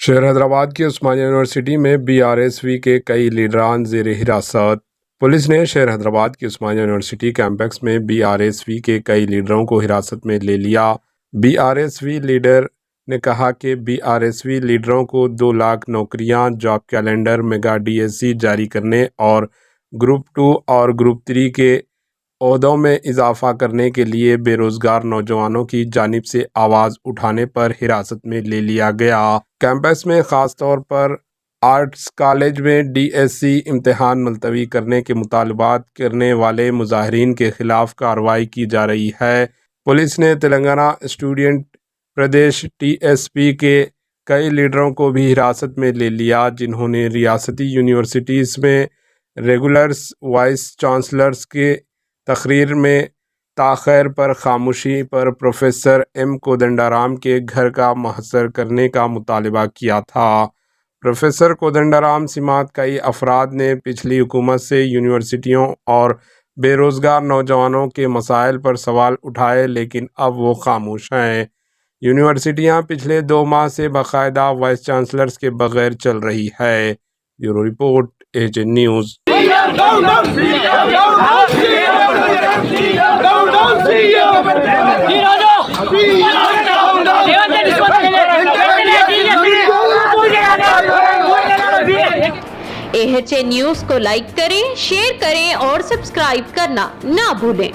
شہر حیدرآباد کی عثمانیہ یونیورسٹی میں BRSV کے کئی لیڈران زیر حراست۔ پولیس نے شہر حیدرآباد کی عثمانیہ یونیورسٹی کیمپس میں BRSV کے کئی لیڈروں کو حراست میں لے لیا۔ BRSV لیڈر نے کہا کہ BRSV لیڈروں کو 2 لاکھ نوکریاں، جاب کیلنڈر، میگا DSC جاری کرنے اور گروپ 2 اور گروپ 3 کے عہدوں میں اضافہ کرنے کے لیے بے روزگار نوجوانوں کی جانب سے آواز اٹھانے پر حراست میں لے لیا گیا۔ کیمپس میں خاص طور پر آرٹس کالج میں DSC امتحان ملتوی کرنے کے مطالبات کرنے والے مظاہرین کے خلاف کارروائی کی جا رہی ہے۔ پولیس نے تلنگانہ اسٹوڈنٹ پردیش TSP کے کئی لیڈروں کو بھی حراست میں لے لیا، جنہوں نے ریاستی یونیورسٹیز میں ریگولرز وائس چانسلرز کے تقریر میں تاخیر پر خاموشی پر پروفیسر M کودنڈارام کے گھر کا محاصرہ کرنے کا مطالبہ کیا تھا۔ پروفیسر کودنڈارام سمیت کئی افراد نے پچھلی حکومت سے یونیورسٹیوں اور بے روزگار نوجوانوں کے مسائل پر سوال اٹھائے، لیکن اب وہ خاموش ہیں۔ یونیورسٹیاں پچھلے 2 ماہ سے باقاعدہ وائس چانسلرز کے بغیر چل رہی ہے۔ Bureau report AJ news. AHA news کو لائک کریں، شیئر کریں اور سبسکرائب کرنا نہ بھولیں۔